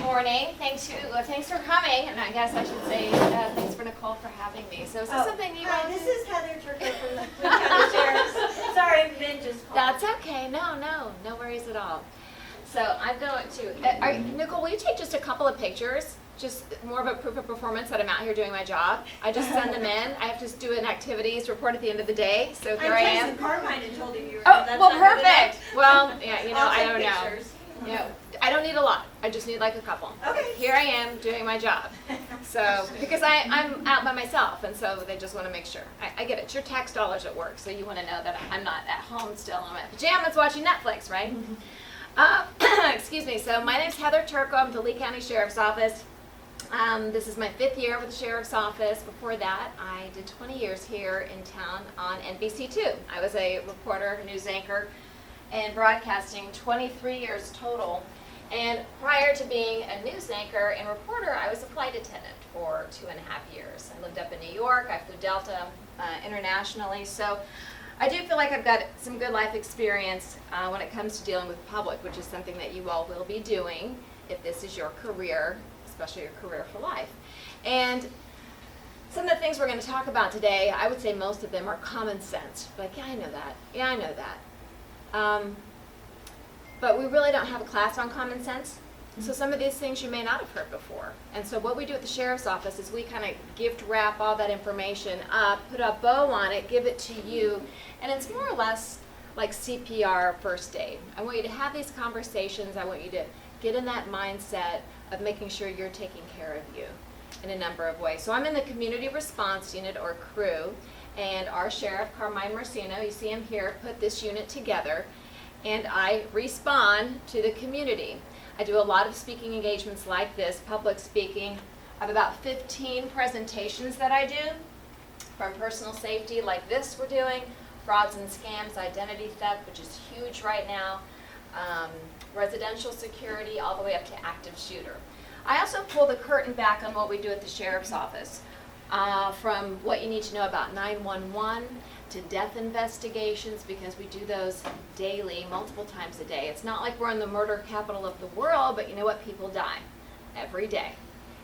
morning. Thanks for coming, and I guess I should say thanks for Nicole for having me. So is this something you Hi, want this to... is Heather Turco from the Boone County Sheriff's. Sorry, Ben just called. That's okay. No worries at all. So I'm going to, Nicole, will you take just a couple of pictures? Just more of a proof of performance that I'm out here doing my job. I just send them in. I have to do an activities report at the end of the day. So here I am. I'm Jason Carmine and told him you were Oh, that's well, not good perfect. enough. Well, yeah, I'll I take don't know. pictures. I don't need a lot. I just need like a couple. Okay. Here I am doing my job. So, because I'm out by myself, and so they just want to make sure. I get it. It's your tax dollars at work, so you want to know that I'm not at home still in my pajamas watching Netflix, right? Excuse me. So my name's Heather Turco. I'm with the Lee County Sheriff's Office. This is my 5th year with the Sheriff's Office. Before that, I did 20 years here in town on NBC2. I was a reporter, news anchor, and broadcasting 23 years total. And prior to being a news anchor and reporter, I was a flight attendant for 2.5 years. I lived up in New York. I flew Delta internationally. So I do feel like I've got some good life experience when it comes to dealing with the public, which is something that you all will be doing if this is your career, especially your career for life. And some of the things we're going to talk about today, I would say most of them are common sense. Like, yeah, I know that. Yeah, I know that. But we really don't have a class on common sense. So some of these things you may not have heard before. And so what we do at the Sheriff's Office is we kind of gift wrap all that information up, put a bow on it, give it to you, and it's more or less like CPR first aid. I want you to have these conversations. I want you to get in that mindset of making sure you're taking care of you in a number of ways. So I'm in the Community Response Unit, or CREW, and our Sheriff, Carmine Marcino, you see him here, put this unit together, and I respond to the community. I do a lot of speaking engagements like this, public speaking. I have about 15 presentations that I do, from personal safety like this we're doing, frauds and scams, identity theft, which is huge right now, residential security, all the way up to active shooter. I also pull the curtain back on what we do at the Sheriff's Office, from what you need to know about 911 to death investigations, because we do those daily, multiple times a day. It's not like we're in the murder capital of the world, but you know what? People die every day.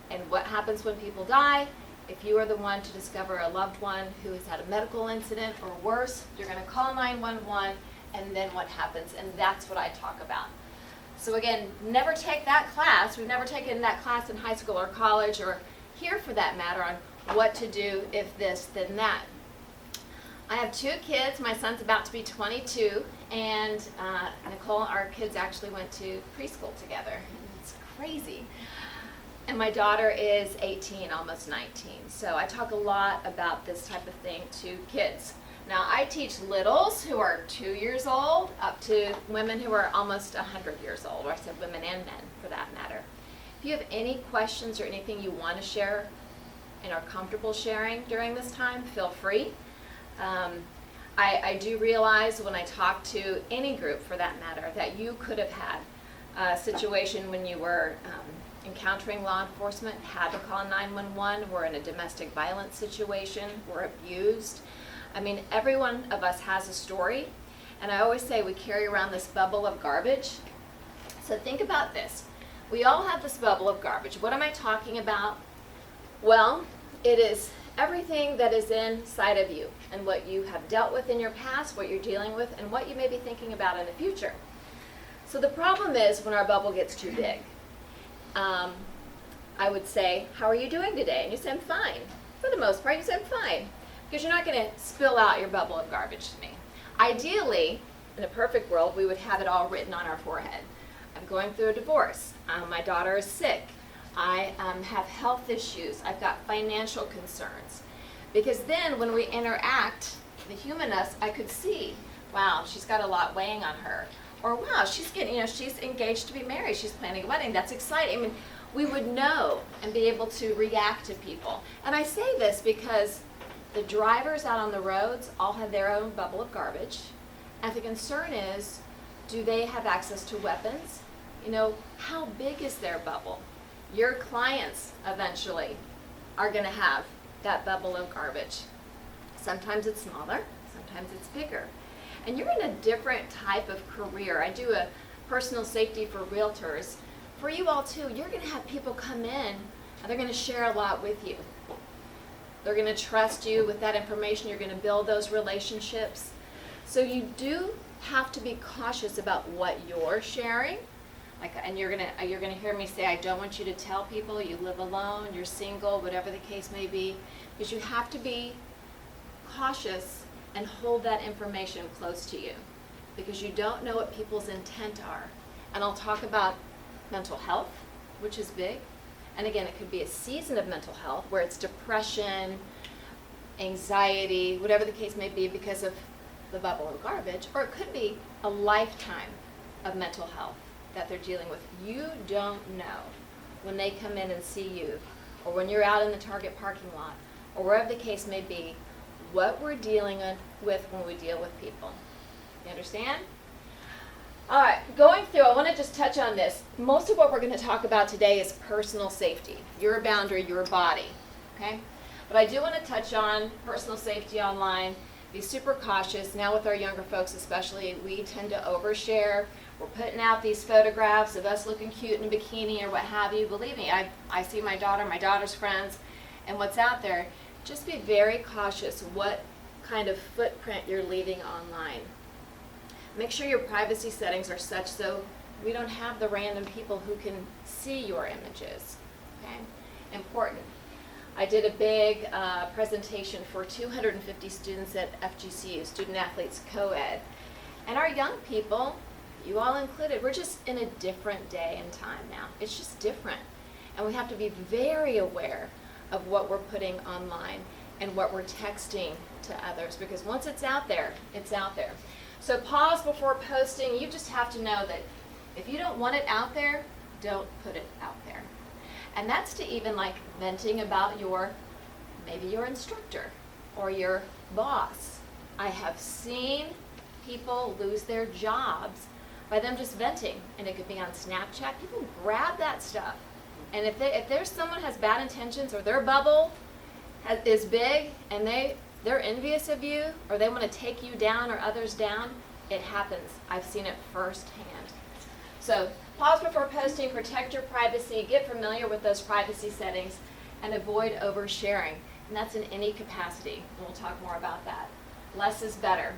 And what happens when people die? If you are the one to discover a loved one who has had a medical incident or worse, you're going to call 911, and then what happens? And that's what I talk about. So again, never take that class. We've never taken that class in high school or college, or here for that matter, on what to do if this, then that. I have 2 kids. My son's about to be 22, and Nicole, our kids actually went to preschool together. It's crazy. And my daughter is 18, almost 19. So I talk a lot about this type of thing to kids. Now, I teach littles who are 2 years old up to women who are almost 100 years old, or I said women and men for that matter. If you have any questions or anything you want to share and are comfortable sharing during this time, feel free. I do realize when I talk to any group for that matter that you could have had a situation when you were encountering law enforcement, had to call 911, were in a domestic violence situation, were abused. I mean, every one of us has a story, and I always say we carry around this bubble of garbage. So think about this. We all have this bubble of garbage. What am I talking about? Well, it is everything that is inside of you and what you have dealt with in your past, what you're dealing with, and what you may be thinking about in the future. So the problem is when our bubble gets too big. I would say, how are you doing today? And you say, I'm fine. For the most part, you say, I'm fine. Because you're not going to spill out your bubble of garbage to me. Ideally, in a perfect world, we would have it all written on our forehead. I'm going through a divorce. My daughter is sick. I have health issues. I've got financial concerns. Because then when we interact, the human us, I could see, wow, she's got a lot weighing on her. Or wow, she's getting, she's engaged to be married. She's planning a wedding. That's exciting. I mean, we would know and be able to react to people. And I say this because the drivers out on the roads all have their own bubble of garbage. And the concern is, do they have access to weapons? How big is their bubble? Your clients eventually are going to have that bubble of garbage. Sometimes it's smaller, sometimes it's bigger. And you're in a different type of career. I do a personal safety for realtors for you all too, you're going to have people come in and they're going to share a lot with you. They're going to trust you with that information. You're going to build those relationships. So you do have to be cautious about what you're sharing. And you're gonna hear me say, I don't want you to tell people you live alone, you're single, whatever the case may be, because you have to be cautious and hold that information close to you, because you don't know what people's intent are. And I'll talk about mental health, which is big. And again, it could be a season of mental health where it's depression, anxiety, whatever the case may be because of the bubble of garbage, or it could be a lifetime of mental health that they're dealing with. You don't know when they come in and see you, or when you're out in the Target parking lot, or wherever the case may be, what we're dealing with when we deal with people. You understand? All right, going through, I want to just touch on this. Most of what we're going to talk about today is personal safety, your boundary, your body, okay? But I do want to touch on personal safety online. Be super cautious. Now with our younger folks especially, we tend to overshare. We're putting out these photographs of us looking cute in a bikini or what have you. Believe me, I see my daughter's friends, and what's out there. Just be very cautious what kind of footprint you're leaving online. Make sure your privacy settings are such so we don't have the random people who can see your images. Okay? Important. I did a big presentation for 250 students at FGCU, Student Athletes Co-ed. And our young people, you all included, we're just in a different day and time now. It's just different. And we have to be very aware of what we're putting online and what we're texting to others, because once it's out there, it's out there. So pause before posting. You just have to know that if you don't want it out there, don't put it out there. And that's to even like venting about maybe your instructor or your boss. I have seen people lose their jobs by them just venting, and it could be on Snapchat. People grab that stuff, and if there's someone has bad intentions or their bubble is big and they're envious of you or they want to take you down or others down, it happens. I've seen it firsthand. So pause before posting, protect your privacy, get familiar with those privacy settings, and avoid oversharing. And that's in any capacity. And we'll talk more about that. Less is better.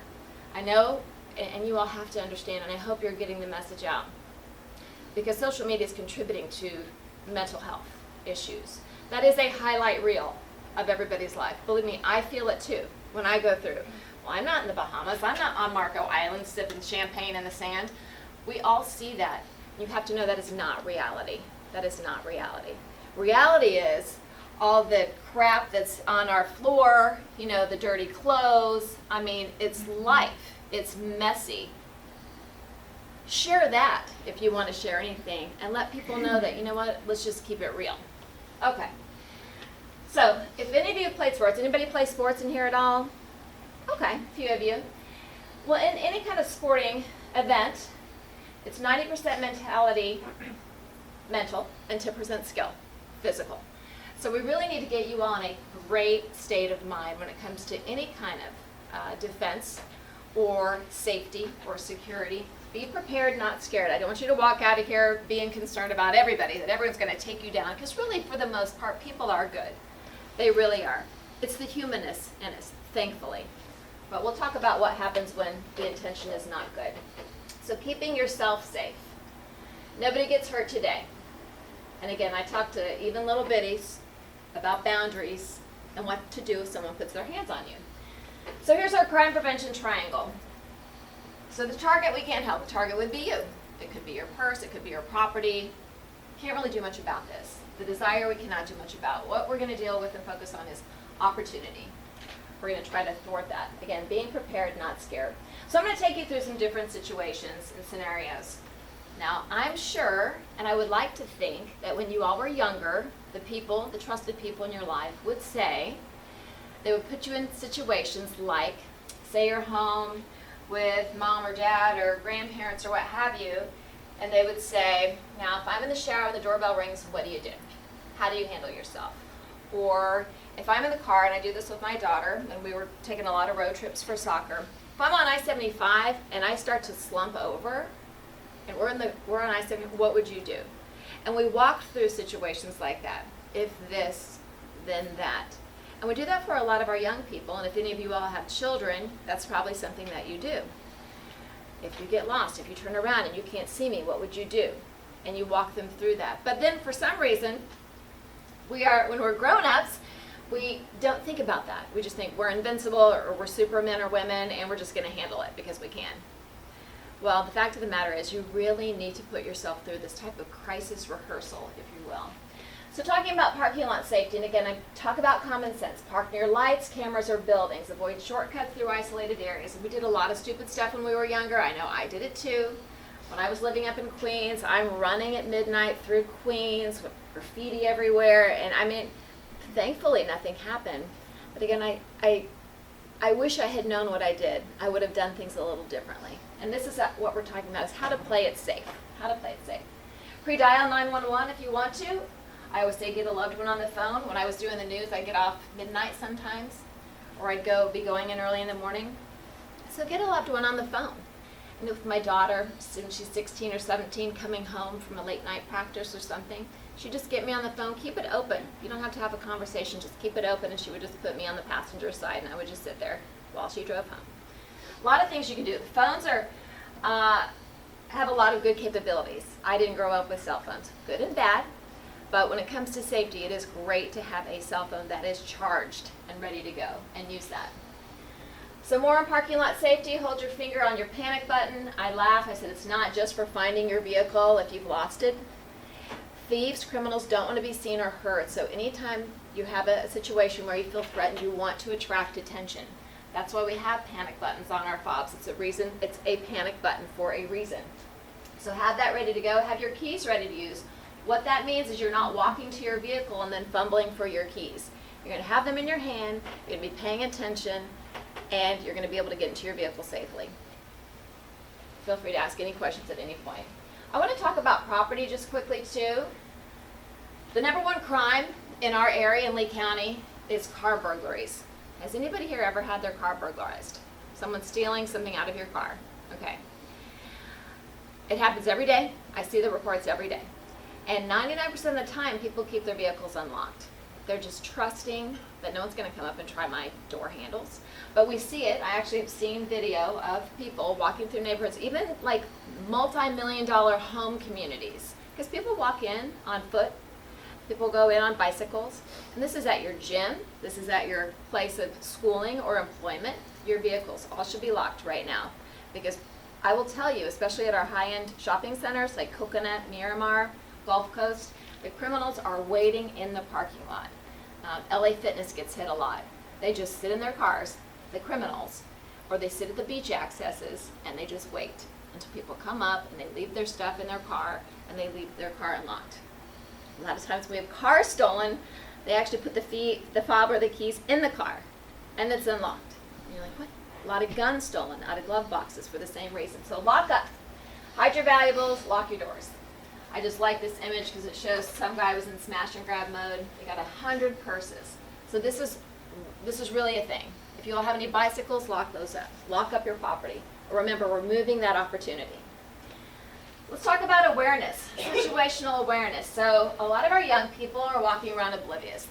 I know, and you all have to understand, and I hope you're getting the message out, because social media is contributing to mental health issues. That is a highlight reel of everybody's life. Believe me, I feel it too when I go through. Well, I'm not in the Bahamas. I'm not on Marco Island sipping champagne in the sand. We all see that. You have to know that is not reality. That is not reality. Reality is all the crap that's on our floor, the dirty clothes. I mean, it's life. It's messy. Share that if you want to share anything, and let people know that, let's just keep it real. Okay. So, if any of you have played sports, anybody play sports in here at all? Okay, a few of you. Well, in any kind of sporting event, it's 90% mental, and 10% skill, physical. So we really need to get you all in a great state of mind when it comes to any kind of defense or safety or security. Be prepared, not scared. I don't want you to walk out of here being concerned about everybody, that everyone's going to take you down, because really, for the most part, people are good. They really are. It's the humanness in us, thankfully. But we'll talk about what happens when the intention is not good. So keeping yourself safe. Nobody gets hurt today. And again, I talk to even little bitties about boundaries and what to do if someone puts their hands on you. So here's our crime prevention triangle. So the target we can't help. The target would be you. It could be your purse. It could be your property. Can't really do much about this. The desire we cannot do much about. What we're going to deal with and focus on is opportunity. We're going to try to thwart that. Again, being prepared, not scared. So I'm going to take you through some different situations and scenarios. Now, I'm sure, and I would like to think, that when you all were younger, the trusted people in your life would say, they would put you in situations like, say you're home with mom or dad or grandparents or what have you, and they would say, now if I'm in the shower and the doorbell rings, what do you do? How do you handle yourself? Or if I'm in the car, and I do this with my daughter, and we were taking a lot of road trips for soccer, if I'm on I-75 and I start to slump over, and we're on I-75, what would you do? And we walk through situations like that. If this, then that. And we do that for a lot of our young people, and if any of you all have children, that's probably something that you do. If you get lost, if you turn around and you can't see me, what would you do? And you walk them through that. But then for some reason, when we're grown-ups, we don't think about that. We just think we're invincible or we're supermen or women and we're just going to handle it because we can. Well, the fact of the matter is you really need to put yourself through this type of crisis rehearsal, if you will. So talking about parking lot safety, and again, I talk about common sense. Park near lights, cameras, or buildings. Avoid shortcuts through isolated areas. And we did a lot of stupid stuff when we were younger. I know I did it too. When I was living up in Queens, I'm running at midnight through Queens with graffiti everywhere. And I mean, thankfully nothing happened. But again, I wish I had known what I did. I would have done things a little differently. And this is what we're talking about, is how to play it safe. How to play it safe. Pre-dial 911 if you want to. I always say get a loved one on the phone. When I was doing the news, I'd get off midnight sometimes, or I'd be going in early in the morning. So get a loved one on the phone. And with my daughter, when she's 16 or 17, coming home from a late night practice or something, she'd just get me on the phone, keep it open. You don't have to have a conversation, just keep it open, and she would just put me on the passenger side, and I would just sit there while she drove home. A lot of things you can do. The phones have a lot of good capabilities. I didn't grow up with cell phones, good and bad. But when it comes to safety, it is great to have a cell phone that is charged and ready to go, and use that. So more on parking lot safety, hold your finger on your panic button. I laugh, I said it's not just for finding your vehicle if you've lost it. Thieves, criminals don't want to be seen or heard, so anytime you have a situation where you feel threatened, you want to attract attention. That's why we have panic buttons on our fobs. It's a panic button for a reason. So have that ready to go, have your keys ready to use. What that means is you're not walking to your vehicle and then fumbling for your keys. You're going to have them in your hand, you're going to be paying attention, and you're going to be able to get into your vehicle safely. Feel free to ask any questions at any point. I want to talk about property just quickly too. The number one crime in our area in Lee County is car burglaries. Has anybody here ever had their car burglarized? Someone stealing something out of your car? Okay. It happens every day. I see the reports every day. And 99% of the time, people keep their vehicles unlocked. They're just trusting that no one's going to come up and try my door handles. But we see it. I actually have seen video of people walking through neighborhoods, even like multi-million-dollar home communities. Because people walk in on foot. People go in on bicycles. And this is at your gym. This is at your place of schooling or employment. Your vehicles all should be locked right now. Because I will tell you, especially at our high-end shopping centers like Coconut, Miramar, Gulf Coast, the criminals are waiting in the parking lot. LA Fitness gets hit a lot. They just sit in their cars, the criminals, or they sit at the beach accesses and they just wait until people come up and they leave their stuff in their car and they leave their car unlocked. A lot of times when we have cars stolen, they actually put the fob or the keys in the car and it's unlocked. And you're like, what? A lot of guns stolen out of glove boxes for the same reason. So lock up. Hide your valuables, lock your doors. I just like this image because it shows some guy was in smash and grab mode. They got 100 purses. So this is really a thing. If you all have any bicycles, lock those up. Lock up your property. Remember, we're moving that opportunity. Let's talk about awareness, situational awareness. So a lot of our young people are walking around oblivious.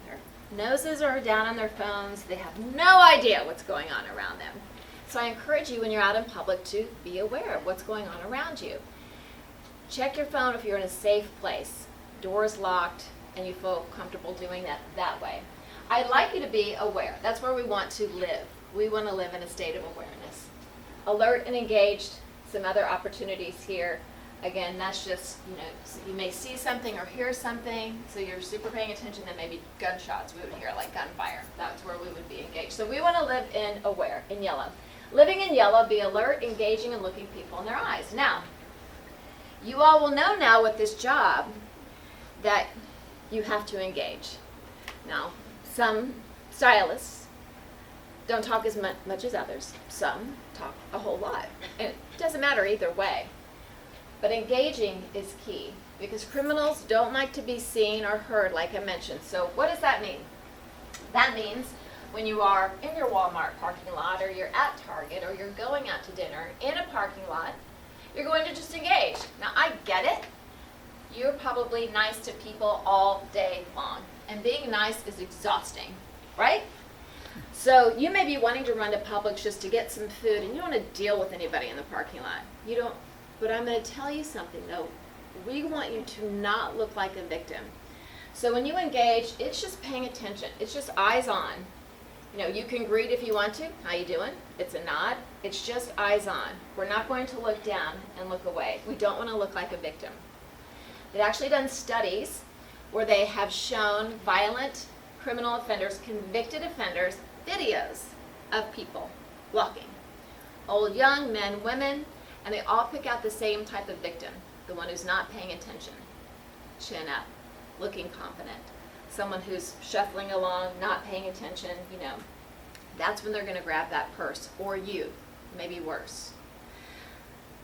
Their noses are down on their phones. They have no idea what's going on around them. So I encourage you when you're out in public to be aware of what's going on around you. Check your phone if you're in a safe place, doors locked, and you feel comfortable doing that way. I'd like you to be aware. That's where we want to live. We want to live in a state of awareness. Alert and engaged, some other opportunities here. Again, that's just, so you may see something or hear something, so you're super paying attention, then maybe gunshots we would hear, like gunfire. That's where we would be engaged. So we want to live in aware, in yellow. Living in yellow, be alert, engaging, and looking people in their eyes. Now, you all will know now with this job that you have to engage. Now, some stylists don't talk as much as others. Some talk a whole lot. And it doesn't matter either way. But engaging is key because criminals don't like to be seen or heard, like I mentioned. So what does that mean? That means when you are in your Walmart parking lot or you're at Target or you're going out to dinner in a parking lot, you're going to just engage. Now, I get it. you're probably nice to people all day long. And being nice is exhausting, right? So you may be wanting to run to Publix just to get some food, and you don't want to deal with anybody in the parking lot. You don't, but I'm going to tell you something though. We want you to not look like a victim. So when you engage, it's just paying attention. It's just eyes on. You know, you can greet if you want to. How you doing? It's a nod. It's just eyes on. We're not going to look down and look away. We don't want to look like a victim. They've actually done studies where they have shown violent criminal offenders, convicted offenders, videos of people walking. Old, young, men, women, and they all pick out the same type of victim. The one who's not paying attention. Chin up, looking confident. Someone who's shuffling along, not paying attention, you know. That's when they're going to grab that purse, or you, maybe worse.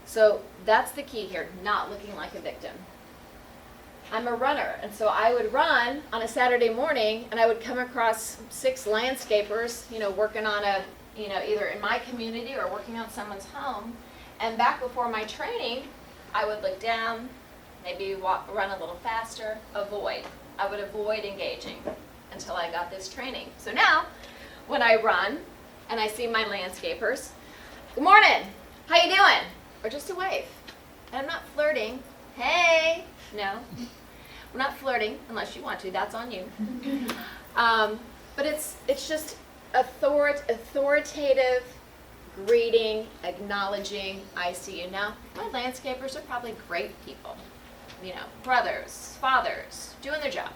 So that's the key here, not looking like a victim. I'm a runner, and so I would run on a Saturday morning, and I would come across 6 landscapers, you know, working on a, you know, either in my community or working on someone's home. And back before my training, I would look down, maybe run a little faster, avoid. I would avoid engaging until I got this training. So now, when I run and I see my landscapers, good morning, how you doing? Or just a wave. And I'm not flirting. Hey, no. We're not flirting unless you want to. That's on you. But it's just authoritative greeting, acknowledging, I see you. Now, my landscapers are probably great people. You know, brothers, fathers, doing their job.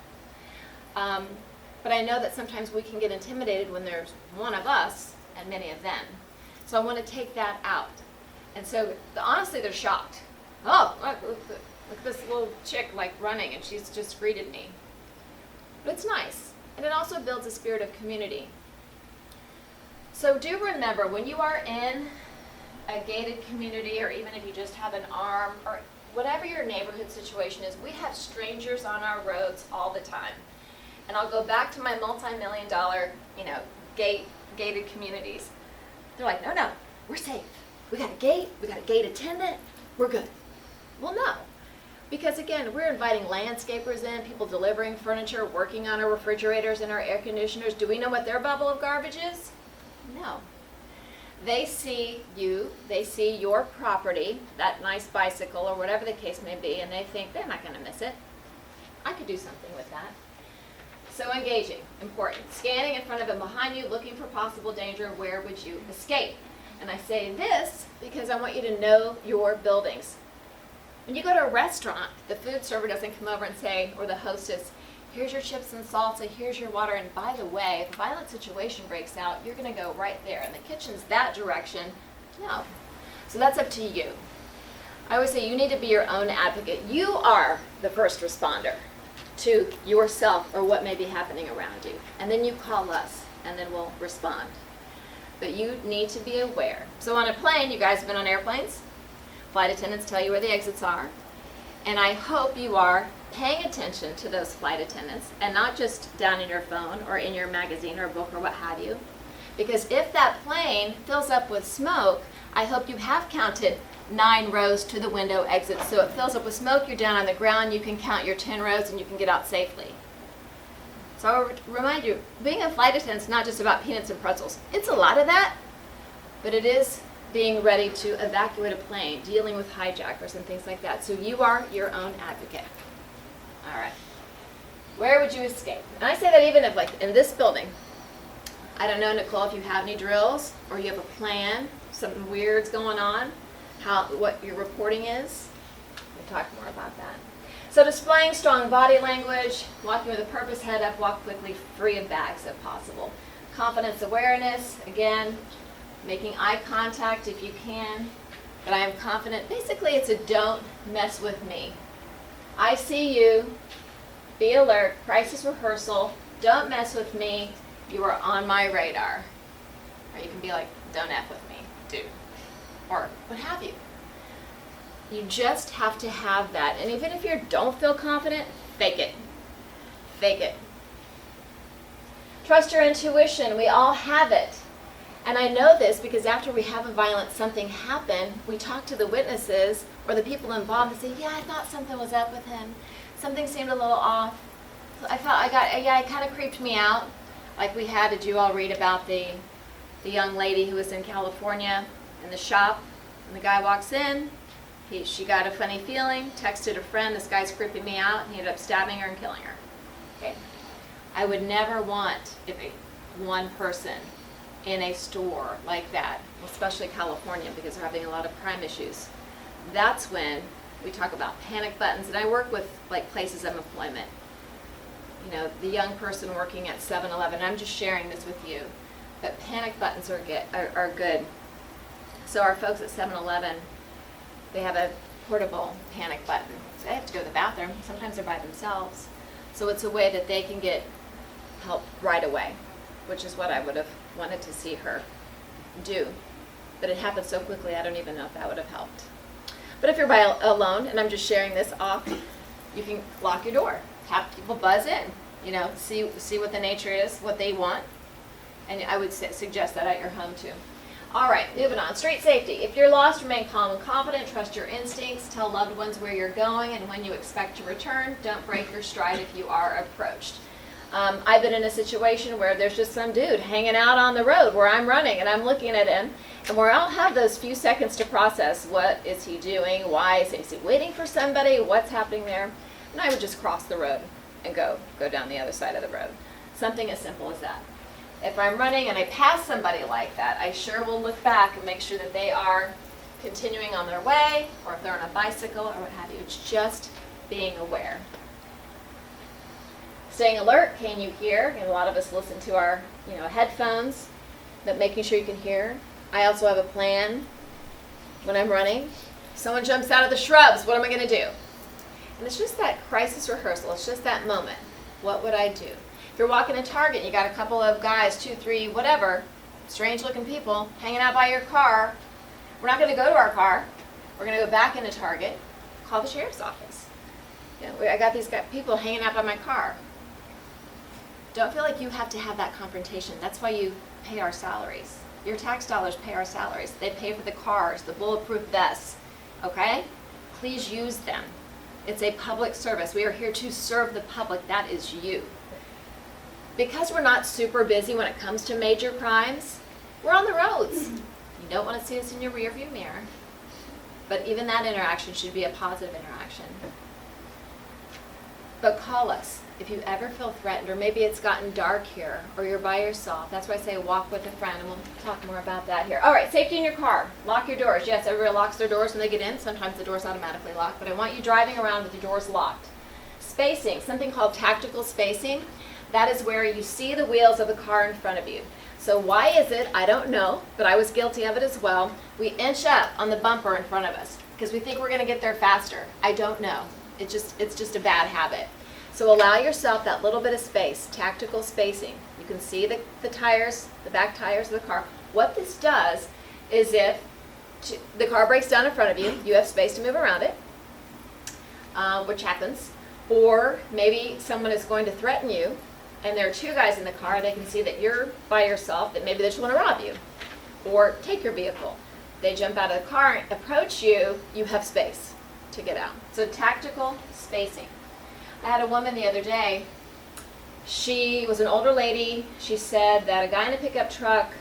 But I know that sometimes we can get intimidated when there's one of us and many of them. So I want to take that out. And so, honestly, they're shocked. Oh, look at this little chick like running, and she's just greeted me. But it's nice, and it also builds a spirit of community. So do remember, when you are in a gated community, or even if you just have an arm, or whatever your neighborhood situation is, we have strangers on our roads all the time. And I'll go back to my multi-million-dollar, you know, gated communities. They're like, no, we're safe. We got a gate attendant, we're good. Well, no. Because again, we're inviting landscapers in, people delivering furniture, working on our refrigerators and our air conditioners. Do we know what their bubble of garbage is? No. They see you, they see your property, that nice bicycle or whatever the case may be, and they think they're not going to miss it. I could do something with that. So engaging, important. Scanning in front of and behind you, looking for possible danger. Where would you escape? And I say this because I want you to know your buildings. When you go to a restaurant, the food server doesn't come over and say, or the hostess, here's your chips and salsa, here's your water, and by the way, if a violent situation breaks out, you're going to go right there, and the kitchen's that direction. No. So that's up to you. I always say you need to be your own advocate. You are the first responder to yourself or what may be happening around you. And then you call us, and then we'll respond. But you need to be aware. So on a plane, you guys have been on airplanes? Flight attendants tell you where the exits are. And I hope you are paying attention to those flight attendants and not just down in your phone or in your magazine or book or what have you. Because if that plane fills up with smoke, I hope you have counted 9 rows to the window exits. So it fills up with smoke, you're down on the ground, you can count your 10 rows and you can get out safely. So I'll remind you, being a flight attendant is not just about peanuts and pretzels. It's a lot of that, but it is being ready to evacuate a plane, dealing with hijackers and things like that. So you are your own advocate. All right. Where would you escape? And I say that even if, like, in this building. I don't know, Nicole, if you have any drills or you have a plan, something weird's going on, what your reporting is. We'll talk more about that. So displaying strong body language, walking with a purpose, head up, walk quickly, free of bags if possible. Confidence, awareness, again, making eye contact if you can, but I am confident. Basically, it's a don't mess with me. I see you, be alert, crisis rehearsal, don't mess with me, you are on my radar. Or you can be like, don't F with me, dude. Or what have you. You just have to have that. And even if you don't feel confident, fake it. Fake it. Trust your intuition. We all have it. And I know this because after we have a violent something happen, we talk to the witnesses or the people involved and say, yeah, I thought something was up with him. Something seemed a little off. It kind of creeped me out. Like we had, did you all read about the young lady who was in California in the shop? And the guy walks in, she got a funny feeling, texted a friend, this guy's creeping me out, and he ended up stabbing her and killing her. Okay? I would never want one person in a store like that, especially California because they're having a lot of crime issues. That's when we talk about panic buttons, and I work with like places of employment. You know, the young person working at 7-Eleven, I'm just sharing this with you, but panic buttons are good. So our folks at 7-Eleven, they have a portable panic button. So they have to go to the bathroom. Sometimes they're by themselves. So it's a way that they can get help right away, which is what I would have wanted to see her do. But it happened so quickly, I don't even know if that would have helped. But if you're alone, and I'm just sharing this off, you can lock your door. Have people buzz in, you know, see what the nature is, what they want. And I would suggest that at your home too. All right, moving on. Street safety. If you're lost, remain calm and confident. Trust your instincts. Tell loved ones where you're going and when you expect to return. Don't break your stride if you are approached. I've been in a situation where there's just some dude hanging out on the road where I'm running and I'm looking at him and where I'll have those few seconds to process what is he doing, why is he waiting for somebody, what's happening there, and I would just cross the road and go down the other side of the road. Something as simple as that. If I'm running and I pass somebody like that, I sure will look back and make sure that they are continuing on their way, or if they're on a bicycle or what have you. It's just being aware. Staying alert, can you hear? And a lot of us listen to our headphones, but making sure you can hear. I also have a plan when I'm running. Someone jumps out of the shrubs, what am I going to do? And it's just that crisis rehearsal. It's just that moment. What would I do? If you're walking in Target and you got a couple of guys, 2, 3, whatever, strange looking people hanging out by your car, we're not going to go to our car. We're going to go back into Target, call the sheriff's office. I got these people hanging out by my car. Don't feel like you have to have that confrontation. That's why you pay our salaries. Your tax dollars pay our salaries. They pay for the cars, the bulletproof vests, okay? Please use them. It's a public service. We are here to serve the public. That is you. Because we're not super busy when it comes to major crimes, we're on the roads. You don't want to see us in your rearview mirror. But even that interaction should be a positive interaction. But call us if you ever feel threatened, or maybe it's gotten dark here, or you're by yourself. That's why I say walk with a friend, and we'll talk more about that here. All right, safety in your car. Lock your doors. Yes, everybody locks their doors when they get in. Sometimes the door's automatically locked, but I want you driving around with your doors locked. Spacing, something called tactical spacing. That is where you see the wheels of the car in front of you. So why is it, I don't know, but I was guilty of it as well, we inch up on the bumper in front of us because we think we're going to get there faster. I don't know. It's just a bad habit. So allow yourself that little bit of space, tactical spacing. You can see the tires, the back tires of the car. What this does is if the car breaks down in front of you, you have space to move around it, which happens. Or maybe someone is going to threaten you, and there are 2 guys in the car, they can see that you're by yourself, that maybe they just want to rob you or take your vehicle. They jump out of the car and approach you, you have space to get out. So tactical spacing. I had a woman the other day, she was an older lady. She said that a guy in a pickup truck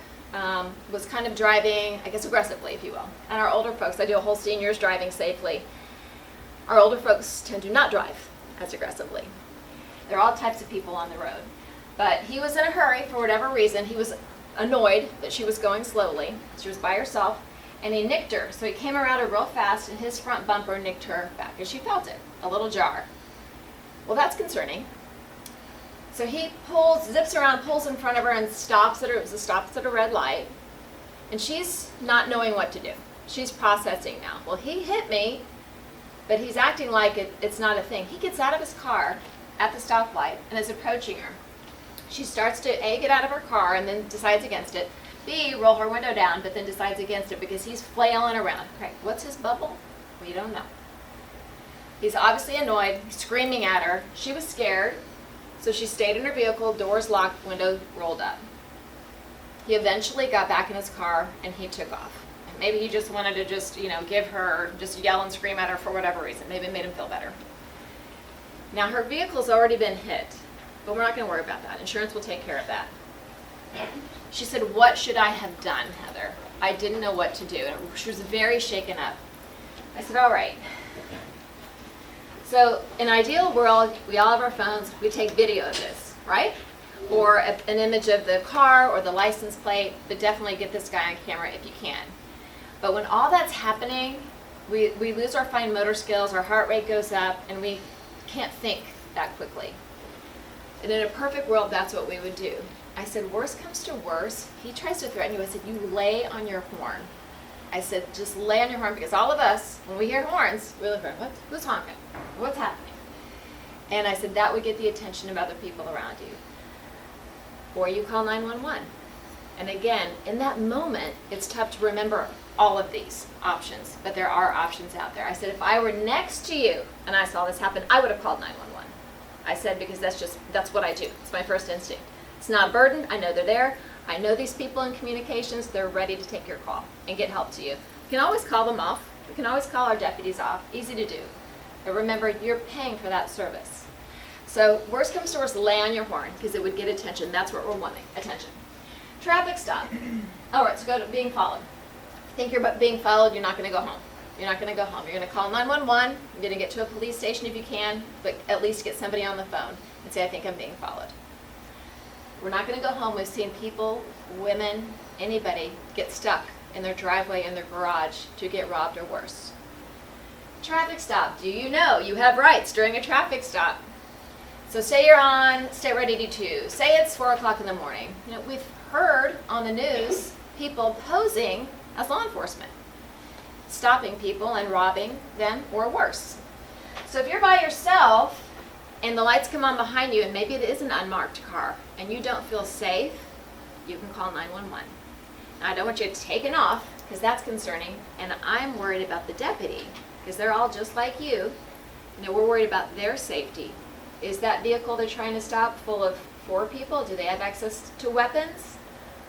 was kind of driving, I guess aggressively, if you will. And our older folks, I do a whole seniors driving safely. Our older folks tend to not drive as aggressively. There are all types of people on the road. But he was in a hurry for whatever reason. He was annoyed that she was going slowly. She was by herself. And he nicked her. So he came around her real fast, and his front bumper nicked her back. And she felt it, a little jar. Well, that's concerning. So he zips around, pulls in front of her, and stops at a red light. And she's not knowing what to do. She's processing now. Well, he hit me, but he's acting like it's not a thing. He gets out of his car at the stoplight and is approaching her. She starts to A, get out of her car and then decides against it. B, roll her window down, but then decides against it because he's flailing around. Okay, what's his bubble? We don't know. He's obviously annoyed, screaming at her. She was scared, so she stayed in her vehicle, doors locked, window rolled up. He eventually got back in his car and he took off. And maybe he just wanted to give her, just yell and scream at her for whatever reason. Maybe it made him feel better. Now her vehicle's already been hit, but we're not going to worry about that. Insurance will take care of that. She said, "What should I have done, Heather? I didn't know what to do." And she was very shaken up. I said, "All right. So in an ideal world, we all have our phones. We take video of this, right? Or an image of the car or the license plate, but definitely get this guy on camera if you can. But when all that's happening, we lose our fine motor skills, our heart rate goes up, and we can't think that quickly. And in a perfect world, that's what we would do." I said, "Worst comes to worst, he tries to threaten you." I said, "You lay on your horn." I said, "Just lay on your horn," because all of us, when we hear horns, we look for, who's honking? What's happening? And I said, that would get the attention of other people around you. Or you call 911. And again, in that moment, it's tough to remember all of these options, but there are options out there. I said, if I were next to you and I saw this happen, I would have called 911. I said, because that's what I do. It's my first instinct. It's not a burden. I know they're there. I know these people in communications. They're ready to take your call and get help to you. You can always call them off. We can always call our deputies off. Easy to do. But remember, you're paying for that service. So worst comes to worst, lay on your horn, because it would get attention. That's what we're wanting, attention. Traffic stop. All right, so go to being followed. Think you're being followed, you're not going to go home. You're not going to go home. You're going to call 911. You're going to get to a police station if you can, but at least get somebody on the phone and say, I think I'm being followed. We're not going to go home. We've seen people, women, anybody get stuck in their driveway, in their garage to get robbed or worse. Traffic stop. Do you know you have rights during a traffic stop? So say you're on State Road 82. Say it's 4 o'clock in the morning. You know, we've heard on the news people posing as law enforcement, stopping people and robbing them or worse. So if you're by yourself and the lights come on behind you and maybe it is an unmarked car and you don't feel safe, you can call 911. Now I don't want you taken off because that's concerning, and I'm worried about the deputy because they're all just like you. You know, we're worried about their safety. Is that vehicle they're trying to stop full of 4 people? Do they have access to weapons?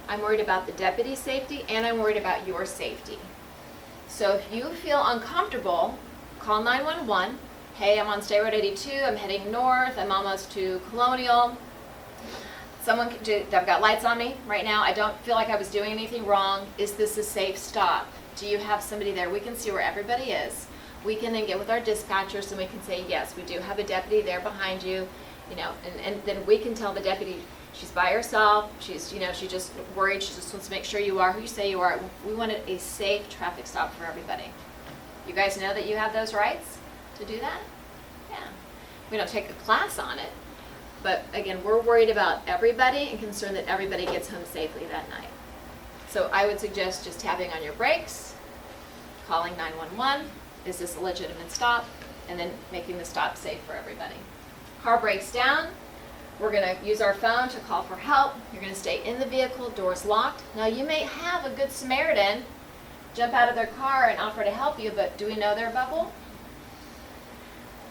I'm worried about the deputy's safety, and I'm worried about your safety. So if you feel uncomfortable, call 911. Hey, I'm on State Road 82. I'm heading north. I'm almost to Colonial. I've got lights on me right now. I don't feel like I was doing anything wrong. Is this a safe stop? Do you have somebody there? We can see where everybody is. We can then get with our dispatchers and we can say, yes, we do have a deputy there behind you, you know, and then we can tell the deputy she's by herself, she's just worried, she just wants to make sure you are who you say you are. We wanted a safe traffic stop for everybody. You guys know that you have those rights to do that? Yeah. We don't take a class on it, but again, we're worried about everybody and concerned that everybody gets home safely that night. So I would suggest just tapping on your brakes, calling 911. Is this a legitimate stop? And then making the stop safe for everybody. Car breaks down. We're going to use our phone to call for help. You're going to stay in the vehicle, doors locked. Now you may have a good Samaritan jump out of their car and offer to help you, but do we know their bubble?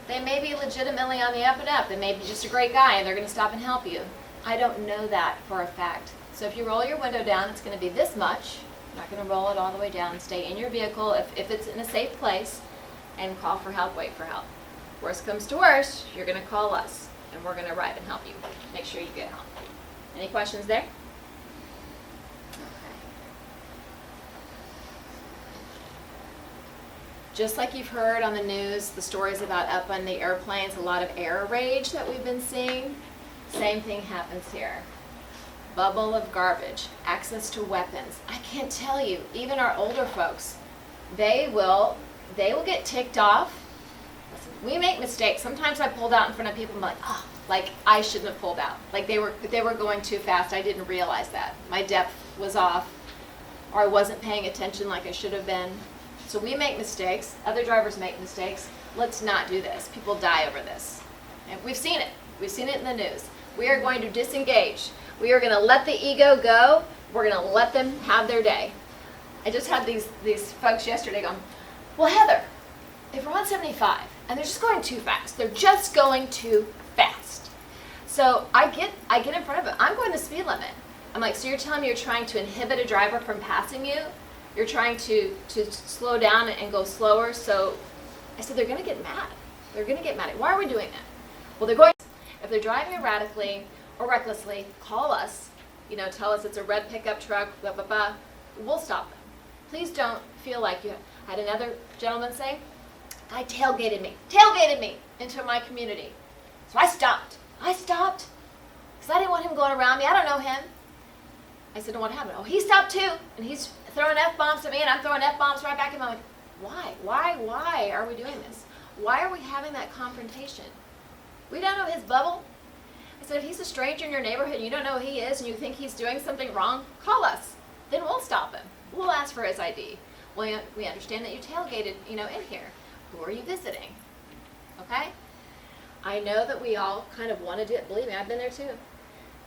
They may be legitimately on the up and up. They may be just a great guy and they're going to stop and help you. I don't know that for a fact. So if you roll your window down, it's going to be this much. You're not going to roll it all the way down. Stay in your vehicle if it's in a safe place and call for help, wait for help. Worst comes to worst, you're going to call us and we're going to arrive and help you. Make sure you get home. Any questions there? Okay. Just like you've heard on the news, the stories about up on the airplanes, a lot of air rage that we've been seeing, same thing happens here. Bubble of garbage, access to weapons. I can't tell you, even our older folks, they will get ticked off. Listen, we make mistakes. Sometimes I pulled out in front of people and I'm like, oh, like I shouldn't have pulled out. Like they were going too fast. I didn't realize that. My depth was off, or I wasn't paying attention like I should have been. So we make mistakes. Other drivers make mistakes. Let's not do this. People die over this. And we've seen it. We've seen it in the news. We are going to disengage. We are going to let the ego go. We're going to let them have their day. I just had these folks yesterday going, well, Heather, if we're on 75 and they're just going too fast, they're just going too fast. So I get in front of it. I'm going the speed limit. I'm like, so you're telling me you're trying to inhibit a driver from passing you? You're trying to slow down and go slower? So I said, they're going to get mad. They're going to get mad. Why are we doing that? Well, they're going, if they're driving erratically or recklessly, call us, tell us it's a red pickup truck, blah, blah, blah. We'll stop them. Please don't feel like you. I had another gentleman say, guy tailgated me into my community. So I stopped because I didn't want him going around me. I don't know him. I said, what happened? Oh, he stopped too, and he's throwing F-bombs at me, and I'm throwing F-bombs right back at him. I'm like, why are we doing this? Why are we having that confrontation? We don't know his bubble. I said, if he's a stranger in your neighborhood and you don't know who he is and you think he's doing something wrong, call us. Then we'll stop him. We'll ask for his ID. We understand that you tailgated, in here. Who are you visiting? Okay? I know that we all kind of want to do it. Believe me, I've been there too.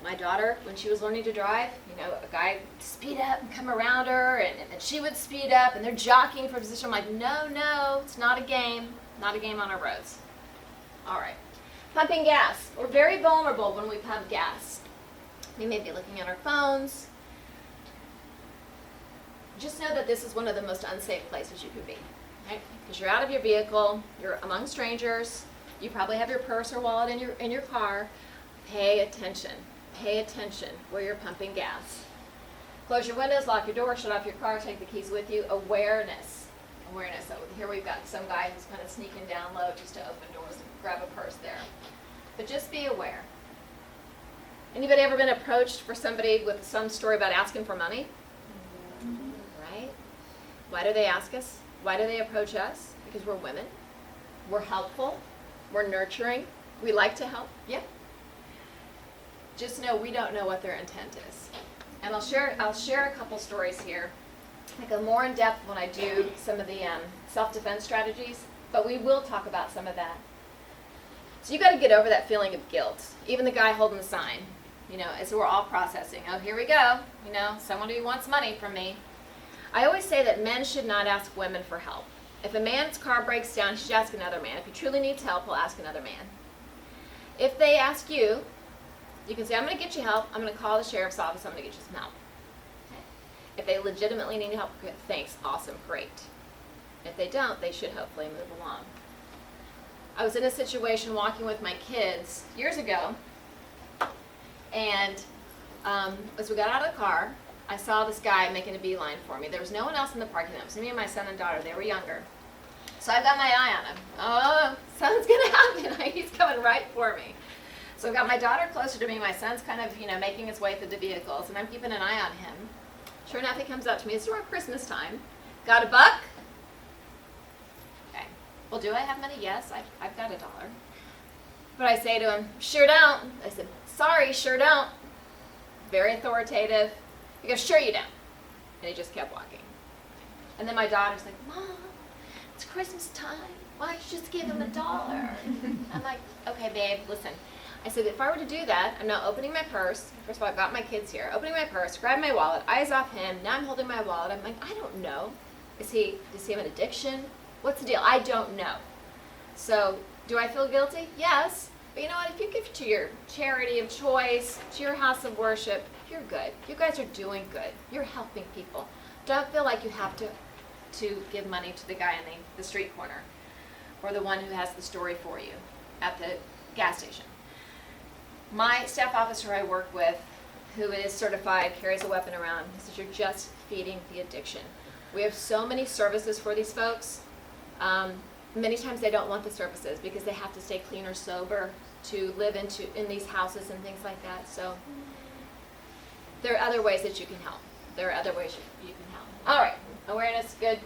My daughter, when she was learning to drive, a guy would speed up and come around her, and she would speed up, and they're jockeying for position. I'm like, no, it's not a game. Not a game on our roads. All right. Pumping gas. We're very vulnerable when we pump gas. We may be looking at our phones. Just know that this is one of the most unsafe places you could be, right? Because you're out of your vehicle, you're among strangers, you probably have your purse or wallet in your car. Pay attention. Pay attention where you're pumping gas. Close your windows, lock your door, shut off your car, take the keys with you. Awareness. So here we've got some guy who's kind of sneaking down low just to open doors and grab a purse there. But just be aware. Anybody ever been approached for somebody with some story about asking for money? Right? Why do they ask us? Why do they approach us? Because we're women. We're helpful. We're nurturing. We like to help. Yeah. Just know we don't know what their intent is. And I'll share a couple stories here. I go more in depth when I do some of the self-defense strategies, but we will talk about some of that. So you got to get over that feeling of guilt. Even the guy holding the sign, as we're all processing. Oh, here we go. Someone who wants money from me. I always say that men should not ask women for help. If a man's car breaks down, he should ask another man. If he truly needs help, he'll ask another man. If they ask you, you can say, I'm going to get you help. I'm going to call the sheriff's office. I'm going to get you some help. Okay. If they legitimately need help, thanks, awesome, great. If they don't, they should hopefully move along. I was in a situation walking with my kids years ago, and as we got out of the car, I saw this guy making a beeline for me. There was no one else in the parking lot. It was me and my son and daughter. They were younger. So I got my eye on him. Oh, something's going to happen. He's coming right for me. So I got my daughter closer to me. My son's kind of, making his way through the vehicles, and I'm keeping an eye on him. Sure enough, he comes up to me. It's around Christmas time. Got a buck? Okay. Well, do I have money? Yes, I've got $1. But I say to him, sure don't. I said, sorry, sure don't. Very authoritative. He goes, sure you don't. And he just kept walking. And then my daughter's like, Mom, it's Christmas time. Why don't you just give him $1? I'm like, okay, babe, listen. I said, if I were to do that, I'm now opening my purse. First of all, I've got my kids here. Opening my purse, grab my wallet, eyes off him. Now I'm holding my wallet. I'm like, I don't know. Does he have an addiction? What's the deal? I don't know. So, do I feel guilty? Yes. But you know what? If you give to your charity of choice, to your house of worship, you're good. You guys are doing good. You're helping people. Don't feel like you have to give money to the guy in the street corner or the one who has the story for you at the gas station. My staff officer I work with, who is certified, carries a weapon around, he says, you're just feeding the addiction. We have so many services for these folks. Many times they don't want the services because they have to stay clean or sober to live in these houses and things like that. So there are other ways that you can help. There are other ways you can help. All right, awareness, good.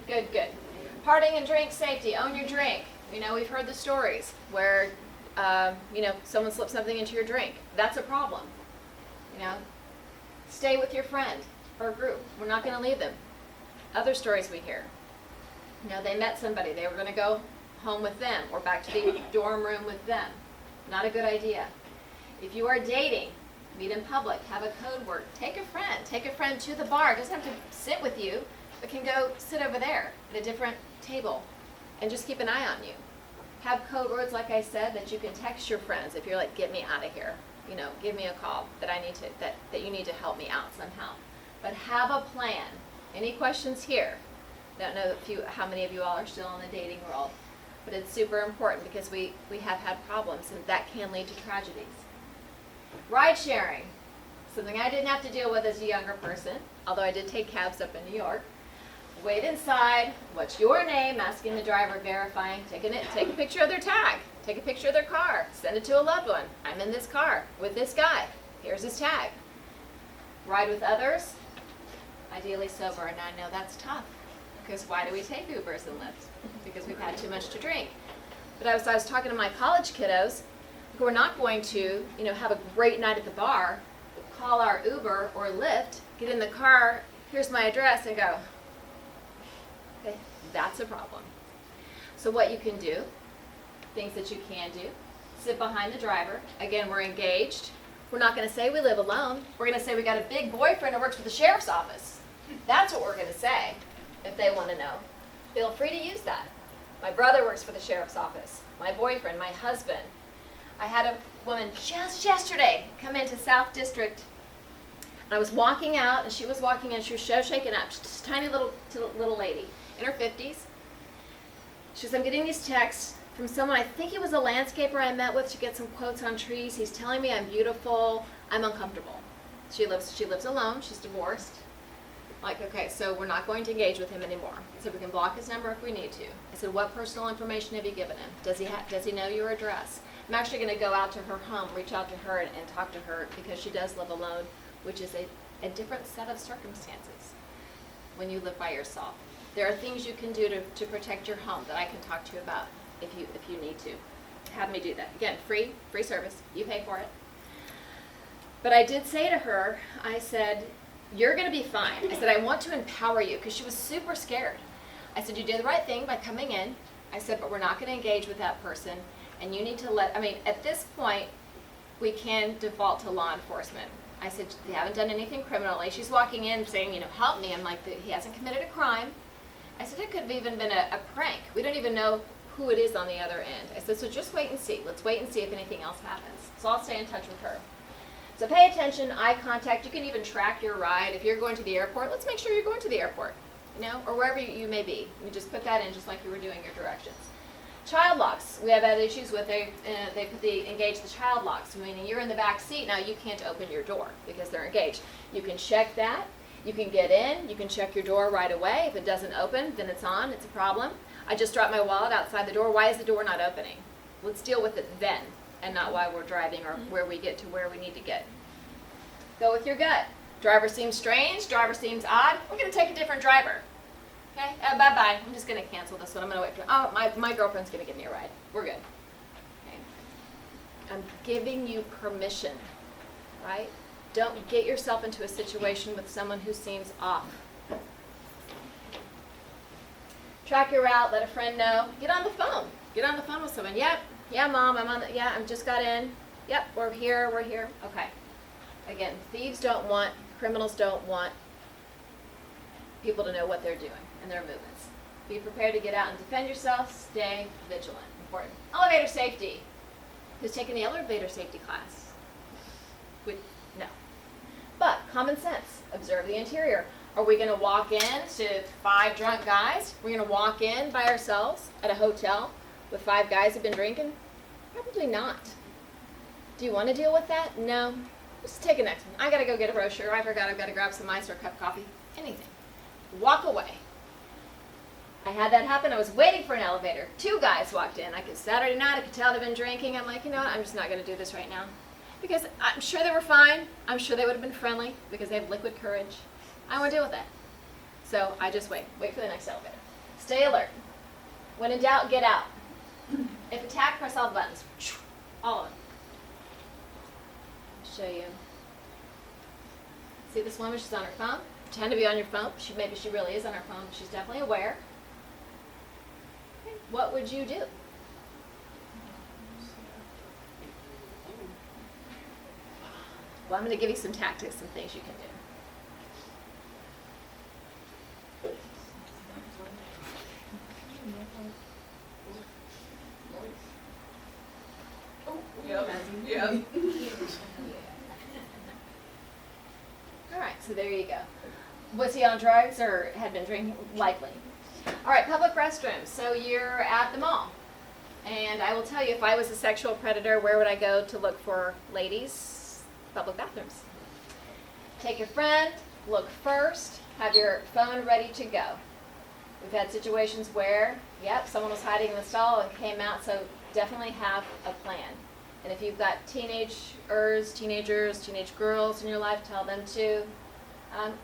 Partying and drink safety, own your drink. We've heard the stories where, someone slips something into your drink. That's a problem. Stay with your friend or group. We're not going to leave them. Other stories we hear. They met somebody. They were going to go home with them or back to the dorm room with them. Not a good idea. If you are dating, meet in public, have a code word. Take a friend to the bar. It doesn't have to sit with you, but can go sit over there at a different table and just keep an eye on you. Have code words, like I said, that you can text your friends if you're like, get me out of here. You know, give me a call that I need to, that you need to help me out somehow. But have a plan. Any questions here? Don't know how many of you all are still in the dating world, but it's super important because we have had problems and that can lead to tragedies. Ride sharing, something I didn't have to deal with as a younger person, although I did take cabs up in New York. Wait inside, what's your name, asking the driver, verifying, take a picture of their tag, take a picture of their car, send it to a loved one. I'm in this car with this guy, here's his tag. Ride with others, ideally sober, and I know that's tough, because why do we take Ubers and Lyfts? Because we've had too much to drink. But I was talking to my college kiddos who are not going to, have a great night at the bar, call our Uber or Lyft, get in the car, here's my address, and go, okay, that's a problem. So what you can do, things that you can do, sit behind the driver. Again, we're engaged. We're not going to say we live alone. We're going to say we got a big boyfriend who works for the sheriff's office. That's what we're going to say if they want to know. Feel free to use that. My brother works for the sheriff's office. My boyfriend, my husband. I had a woman just yesterday come into South District. And I was walking out, and she was walking in. She was so shaken up. She's just a tiny little lady in her 50s. She says, I'm getting these texts from someone, I think he was a landscaper I met with to get some quotes on trees. He's telling me I'm beautiful. I'm uncomfortable. She lives alone. She's divorced. Like, okay, so we're not going to engage with him anymore. So we can block his number if we need to. I said, what personal information have you given him? Does he know your address? I'm actually going to go out to her home, reach out to her and talk to her because she does live alone, which is a different set of circumstances when you live by yourself. There are things you can do to protect your home that I can talk to you about if you need to. Have me do that. Again, free service. You pay for it. But I did say to her, I said, you're going to be fine. I said, I want to empower you because she was super scared. I said, you did the right thing by coming in. I said, but we're not going to engage with that person. And you need to at this point, we can default to law enforcement. I said, they haven't done anything criminally. She's walking in saying, help me. I'm like, he hasn't committed a crime. I said, it could have even been a prank. We don't even know who it is on the other end. I said, so just wait and see. Let's wait and see if anything else happens. So I'll stay in touch with her. So pay attention, eye contact. You can even track your ride. If you're going to the airport, let's make sure you're going to the airport, or wherever you may be. You just put that in just like you were doing your directions. Child locks. We have had issues with they engage the child locks, meaning you're in the back seat. Now you can't open your door because they're engaged. You can check that. You can get in. You can check your door right away. If it doesn't open, then it's on. It's a problem. I just dropped my wallet outside the door. Why is the door not opening? Let's deal with it then, and not while we're driving or where we get to where we need to get. Go with your gut. Driver seems strange. Driver seems odd. We're going to take a different driver. Okay? Bye-bye. I'm just going to cancel this one. I'm going to wait for my girlfriend's going to give me a ride. We're good. Okay? I'm giving you permission, right? Don't get yourself into a situation with someone who seems off. Track your route. Let a friend know. Get on the phone. Get on the phone with someone. Yep. Yeah, Mom. I just got in. Yep. We're here. Okay. Again, thieves don't want, criminals don't want people to know what they're doing and their movements. Be prepared to get out and defend yourself. Stay vigilant. Important. Elevator safety. Who's taking the elevator safety class? No. But common sense. Observe the interior. Are we going to walk in to 5 drunk guys? We're going to walk in by ourselves at a hotel with 5 guys who've been drinking? Probably not. Do you want to deal with that? No. Just take the next one. I got to go get a brochure. I forgot I've got to grab some ice or a cup of coffee. Anything. Walk away. I had that happen. I was waiting for an elevator. 2 guys walked in. Saturday night, I could tell they'd been drinking. I'm like, you know what? I'm just not going to do this right now. Because I'm sure they were fine. I'm sure they would have been friendly because they have liquid courage. I don't want to deal with that. So I just wait. Wait for the next elevator. Stay alert. When in doubt, get out. If attacked, press all the buttons. All of them. Show you. See this woman? She's on her phone. Pretend to be on your phone. Maybe she really is on her phone. She's definitely aware. Okay. What would you do? Well, I'm going to give you some tactics, some things you can do. So there you go. Was he on drugs or had been drinking? Likely. All right, public restrooms. So you're at the mall. And I will tell you, if I was a sexual predator, where would I go to look for ladies? Public bathrooms. Take your friend, look first, have your phone ready to go. We've had situations where, yep, someone was hiding in the stall and came out, so definitely have a plan. And if you've got teenagers, teenage girls in your life, tell them to.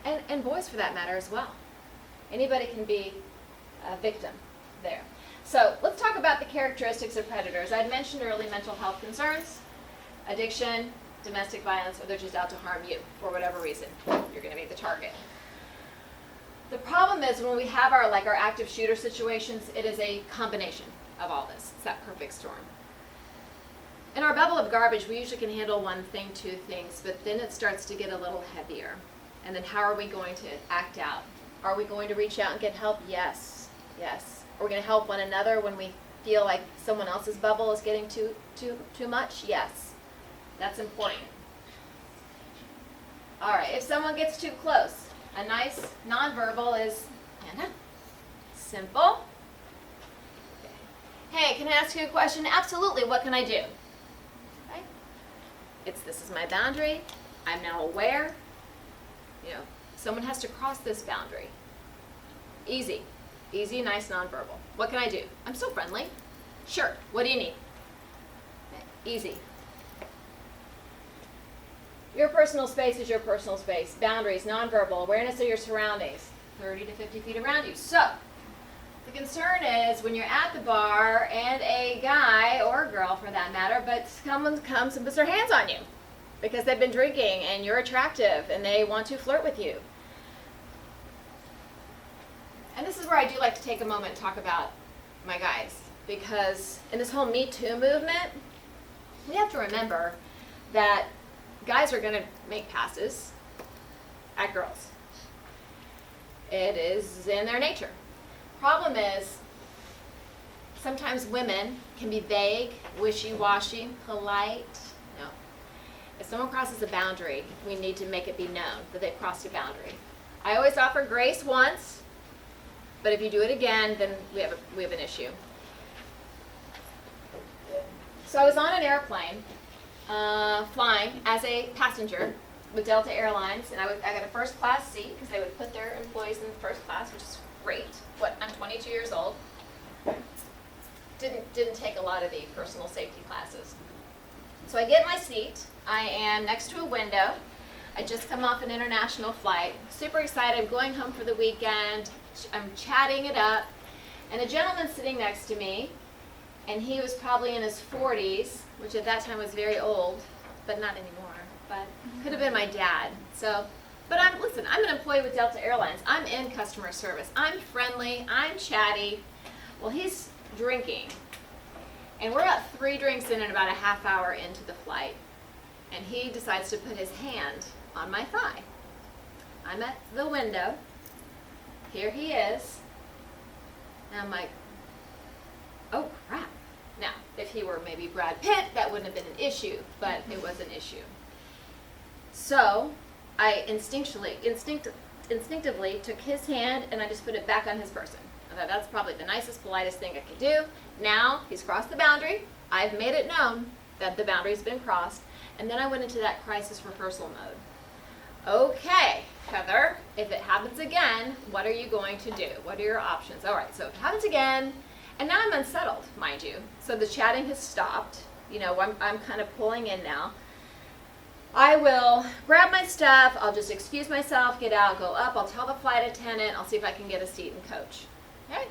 And boys for that matter as well. Anybody can be a victim there. So let's talk about the characteristics of predators. I'd mentioned early mental health concerns, addiction, domestic violence, or they're just out to harm you for whatever reason. You're going to be the target. The problem is when we have our active shooter situations, it is a combination of all this. It's that perfect storm. In our bubble of garbage, we usually can handle one thing, two things, but then it starts to get a little heavier. And then how are we going to act out? Are we going to reach out and get help? Yes. Yes. Are we going to help one another when we feel like someone else's bubble is getting too much? Yes. That's important. All right. If someone gets too close, a nice nonverbal is, Anna, simple. Hey, can I ask you a question? Absolutely. What can I do? Okay. This is my boundary. I'm now aware. Someone has to cross this boundary. Easy. Easy, nice, nonverbal. What can I do? I'm still friendly. Sure. What do you need? Okay. Easy. Your personal space is your personal space. Boundaries, nonverbal, awareness of your surroundings, 30 to 50 feet around you. So, the concern is when you're at the bar and a guy, or a girl for that matter, but someone comes and puts their hands on you because they've been drinking and you're attractive and they want to flirt with you. And this is where I do like to take a moment and talk about my guys, because in this whole Me Too movement, we have to remember that guys are going to make passes at girls. It is in their nature. Problem is, sometimes women can be vague, wishy-washy, polite. No. If someone crosses a boundary, we need to make it be known that they've crossed a boundary. I always offer grace once, but if you do it again, then we have an issue. So I was on an airplane, flying as a passenger with Delta Airlines, and I got a first class seat because they would put their employees in the first class, which is great. I'm 22 years old. Didn't take a lot of the personal safety classes. So I get my seat. I am next to a window. I just come off an international flight. Super excited. I'm going home for the weekend. I'm chatting it up. And a gentleman sitting next to me, and he was probably in his 40s, which at that time was very old, but not anymore. But could have been my dad. But I'm an employee with Delta Airlines. I'm in customer service. I'm friendly. I'm chatty. Well, he's drinking. And we're about 3 drinks in and about a half hour into the flight. And he decides to put his hand on my thigh. I'm at the window. Here he is. And I'm like, oh crap. Now, if he were maybe Brad Pitt, that wouldn't have been an issue, but it was an issue. So I instinctively took his hand and I just put it back on his person. I thought that's probably the nicest, politest thing I could do. Now he's crossed the boundary. I've made it known that the boundary's been crossed. And then I went into that crisis rehearsal mode. Okay, Heather, if it happens again, what are you going to do? What are your options? All right, so if it happens again, and now I'm unsettled, mind you. So the chatting has stopped. I'm kind of pulling in now. I will grab my stuff. I'll just excuse myself, get out, go up. I'll tell the flight attendant. I'll see if I can get a seat in coach. Okay?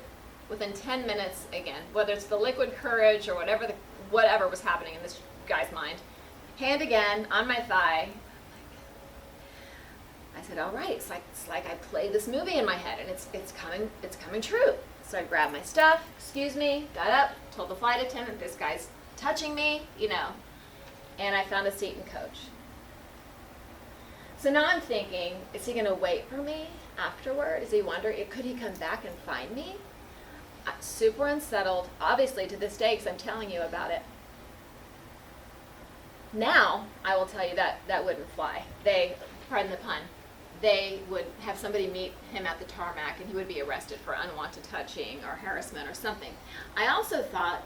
Within 10 minutes, again, whether it's the liquid courage or whatever was happening in this guy's mind, hand again on my thigh. I said, all right, it's like I played this movie in my head, and it's coming true. So I grabbed my stuff, excuse me, got up, told the flight attendant, this guy's touching me, and I found a seat in coach. So now I'm thinking, is he going to wait for me afterward? Is he wondering, could he come back and find me? Super unsettled, obviously to this day, because I'm telling you about it. Now, I will tell you that wouldn't fly. Pardon the pun, they would have somebody meet him at the tarmac and he would be arrested for unwanted touching or harassment or something. I also thought,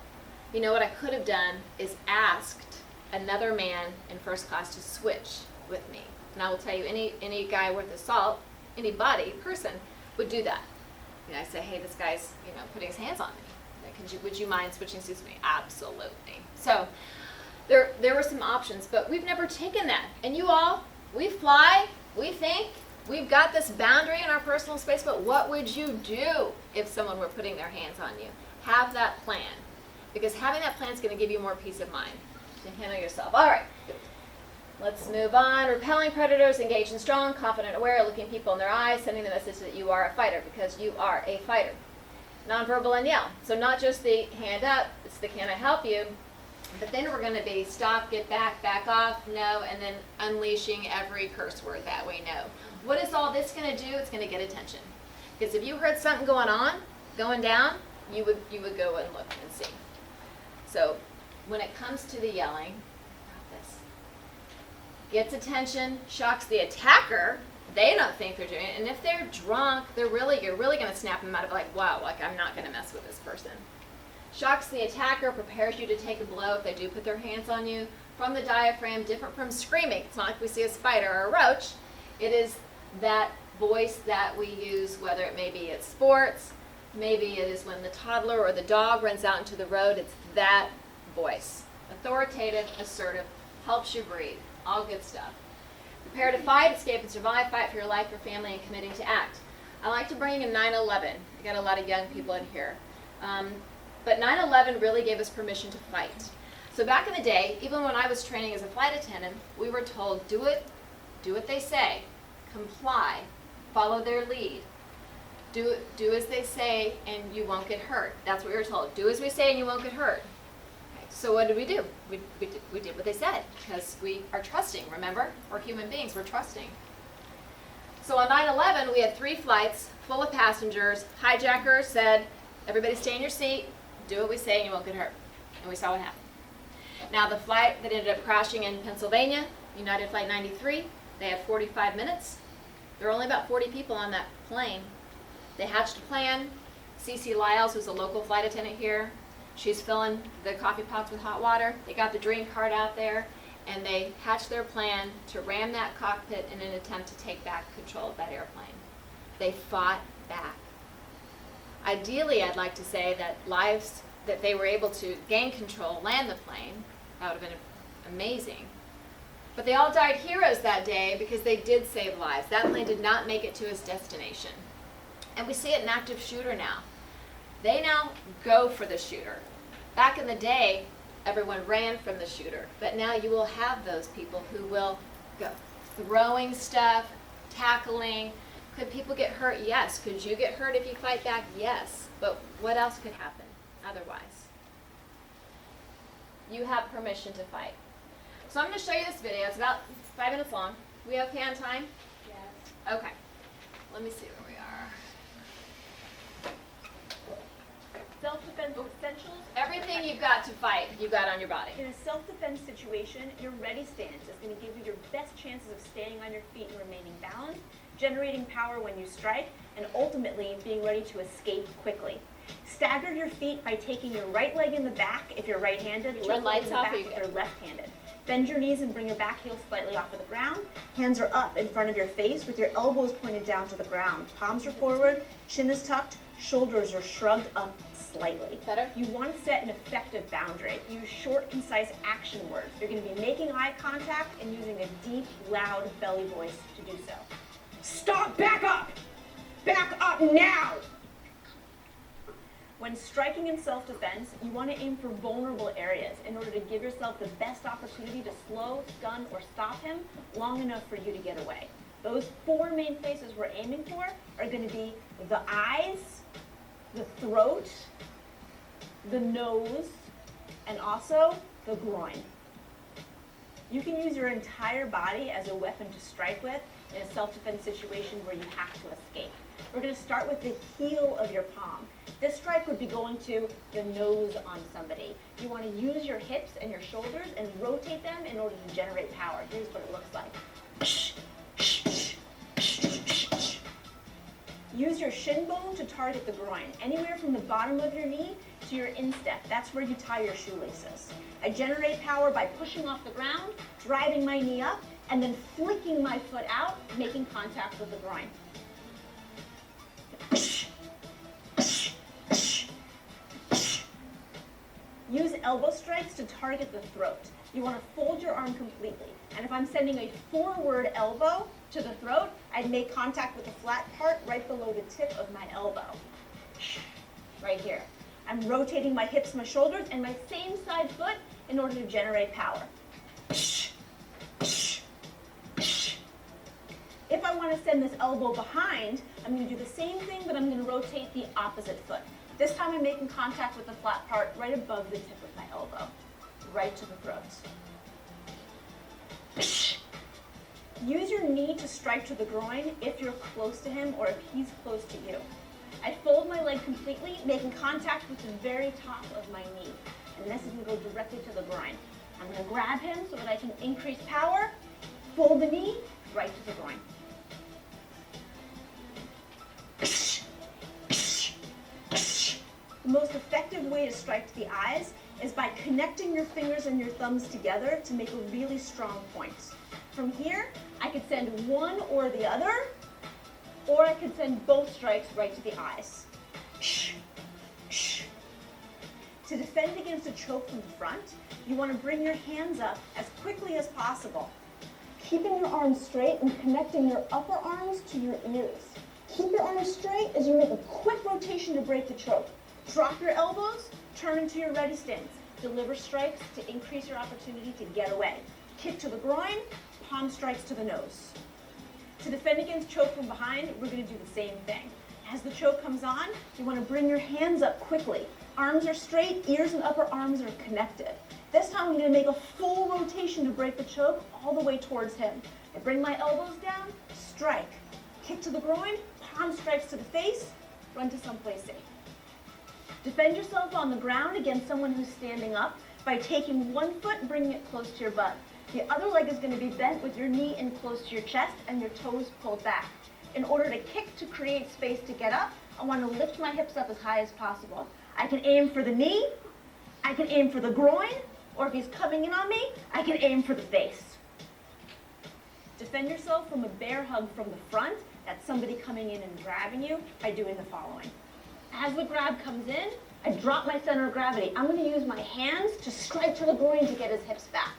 you know what I could have done is asked another man in first class to switch with me. And I will tell you, any guy worth his salt, anybody, person, would do that. You know, I say, hey, this guy's, putting his hands on me. Would you mind switching seats with me? Absolutely. So there were some options, but we've never taken that. And you all, we fly, we think, we've got this boundary in our personal space, but what would you do if someone were putting their hands on you? Have that plan. Because having that plan is going to give you more peace of mind to handle yourself. All right. Let's move on. Repelling predators, engaged and strong, confident, aware, looking people in their eyes, sending the message that you are a fighter because you are a fighter. Nonverbal and yell. So not just the hand up, it's the can I help you, but then we're going to be stop, get back, back off, no, and then unleashing every curse word that we know. What is all this going to do? It's going to get attention. Because if you heard something going down, you would go and look and see. So when it comes to the yelling, this gets attention, shocks the attacker. They don't think they're doing it, and if they're drunk, you're really going to snap them out of like, wow, like I'm not going to mess with this person. Shocks the attacker, prepares you to take a blow if they do put their hands on you. From the diaphragm, different from screaming. It's not like we see a spider or a roach. It is that voice that we use, whether it may be at sports, maybe it is when the toddler or the dog runs out into the road. It's that voice. Authoritative, assertive, helps you breathe. All good stuff. Prepare to fight, escape and survive, fight for your life, your family, and committing to act. I like to bring in 9/11. I got a lot of young people in here. But 9/11 really gave us permission to fight. So back in the day, even when I was training as a flight attendant, we were told, do what they say, comply, follow their lead. Do as they say and you won't get hurt. That's what we were told. Do as we say and you won't get hurt. So what did we do? We did what they said because we are trusting, remember? We're human beings, we're trusting. So on 9/11, we had 3 flights full of passengers. Hijacker said, everybody stay in your seat, do what we say and you won't get hurt. And we saw what happened. Now the flight that ended up crashing in Pennsylvania, United Flight 93, they had 45 minutes. There were only about 40 people on that plane. They hatched a plan. Cece Lyles, who's a local flight attendant here, she's filling the coffee pots with hot water. They got the dream card out there, and they hatched their plan to ram that cockpit in an attempt to take back control of that airplane. They fought back. Ideally, I'd like to say that they were able to gain control, land the plane. That would have been amazing. But they all died heroes that day because they did save lives. That plane did not make it to its destination. And we see it in active shooter now. They now go for the shooter. Back in the day, everyone ran from the shooter. But now you will have those people who will go throwing stuff, tackling. Could people get hurt? Yes. Could you get hurt if you fight back? Yes. But what else could happen otherwise? You have permission to fight. So I'm going to show you this video. It's about 5 minutes long. We okay on time? Yes. Okay. Let me see where we are. Self-defense essentials. Everything you've got to fight, you've got on your body. In a self-defense situation, your ready stance is going to give you your best chances of staying on your feet and remaining balanced, generating power when you strike, and ultimately being ready to escape quickly. Stagger your feet by taking your right leg in the back if you're right-handed, Red left leg lights in the off back or you if good? you're left-handed. Bend your knees and bring your back heel slightly off of the ground. Hands are up in front of your face with your elbows pointed down to the ground. Palms are forward, chin is tucked, shoulders are shrugged up slightly. Better? You want to set an effective boundary. Use short, concise action words. You're going to be making eye contact and using a deep, loud belly voice to do so. Stop! Back up! Back up now! When striking in self-defense, you want to aim for vulnerable areas in order to give yourself the best opportunity to slow, stun, or stop him long enough for you to get away. Those 4 main places we're aiming for are going to be the eyes, the throat, the nose, and also the groin. You can use your entire body as a weapon to strike with in a self-defense situation where you have to escape. We're going to start with the heel of your palm. This strike would be going to the nose on somebody. You want to use your hips and your shoulders and rotate them in order to generate power. Here's what it looks like. Use your shin bone to target the groin, anywhere from the bottom of your knee to your instep. That's where you tie your shoelaces. I generate power by pushing off the ground, driving my knee up, and then flicking my foot out, making contact with the groin. Use elbow strikes to target the throat. You want to fold your arm completely. And if I'm sending a forward elbow to the throat, I'd make contact with the flat part right below the tip of my elbow. Right here. I'm rotating my hips, my shoulders, and my same side foot in order to generate power. If I want to send this elbow behind, I'm going to do the same thing, but I'm going to rotate the opposite foot. This time I'm making contact with the flat part right above the tip of my elbow, right to the throat. Use your knee to strike to the groin if you're close to him or if he's close to you. I fold my leg completely, making contact with the very top of my knee. And this is going to go directly to the groin. I'm going to grab him so that I can increase power, fold the knee, right to the groin. The most effective way to strike to the eyes is by connecting your fingers and your thumbs together to make a really strong point. From here, I could send one or the other, or I could send both strikes right to the eyes. To defend against a choke from the front, you want to bring your hands up as quickly as possible, keeping your arms straight and connecting your upper arms to your ears. Keep your arms straight as you make a quick rotation to break the choke. Drop your elbows, turn into your ready stance. Deliver strikes to increase your opportunity to get away. Kick to the groin, palm strikes to the nose. To defend against choke from behind, we're going to do the same thing. As the choke comes on, you want to bring your hands up quickly. Arms are straight, ears and upper arms are connected. This time I'm going to make a full rotation to break the choke all the way towards him. I bring my elbows down, strike. Kick to the groin, palm strikes to the face, run to someplace safe. Defend yourself on the ground against someone who's standing up by taking one foot and bringing it close to your butt. The other leg is going to be bent with your knee in close to your chest and your toes pulled back. In order to kick to create space to get up, I want to lift my hips up as high as possible. I can aim for the knee, I can aim for the groin, or if he's coming in on me, I can aim for the face. Defend yourself from a bear hug from the front, that's somebody coming in and grabbing you, by doing the following. As the grab comes in, I drop my center of gravity. I'm going to use my hands to strike to the groin to get his hips back.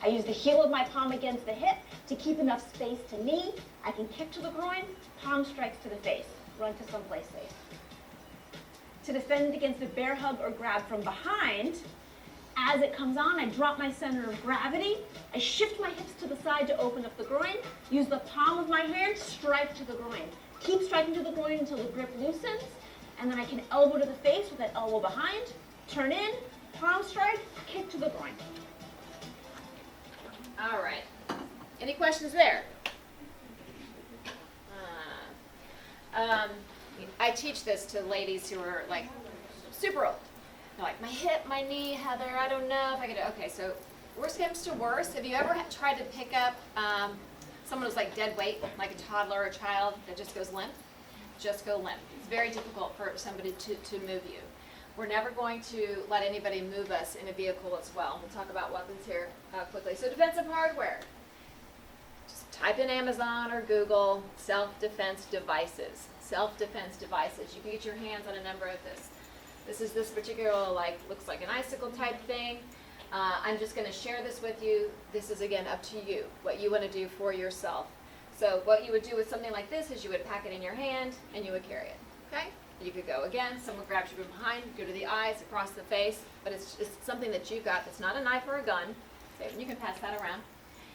I use the heel of my palm against the hip to keep enough space to knee. I can kick to the groin, palm strikes to the face. Run to someplace safe. To defend against a bear hug or grab from behind, as it comes on, I drop my center of gravity. I shift my hips to the side to open up the groin. Use the palm of my hand, strike to the groin. Keep striking to the groin until the grip loosens. And then I can elbow to the face with that elbow behind, turn in, palm strike, kick to the groin. All right. Any questions there? I teach this to ladies who are like super old. They're like, my hip, my knee, Heather, I don't know if I could do. Okay, so worst comes to worst. Have you ever tried to pick up someone who's like dead weight, like a toddler or a child that just goes limp? Just go limp. It's very difficult for somebody to move you. We're never going to let anybody move us in a vehicle as well. We'll talk about weapons here quickly. So defensive hardware. Just type in Amazon or Google self-defense devices. Self-defense devices. You can get your hands on a number of this. This is this particular looks like an icicle type thing. I'm just going to share this with you. This is again up to you, what you want to do for yourself. So what you would do with something like this is you would pack it in your hand and you would carry it. Okay? You could go again, someone grabs you from behind, go to the eyes, across the face, but it's something that you've got that's not a knife or a gun. Okay, you can pass that around.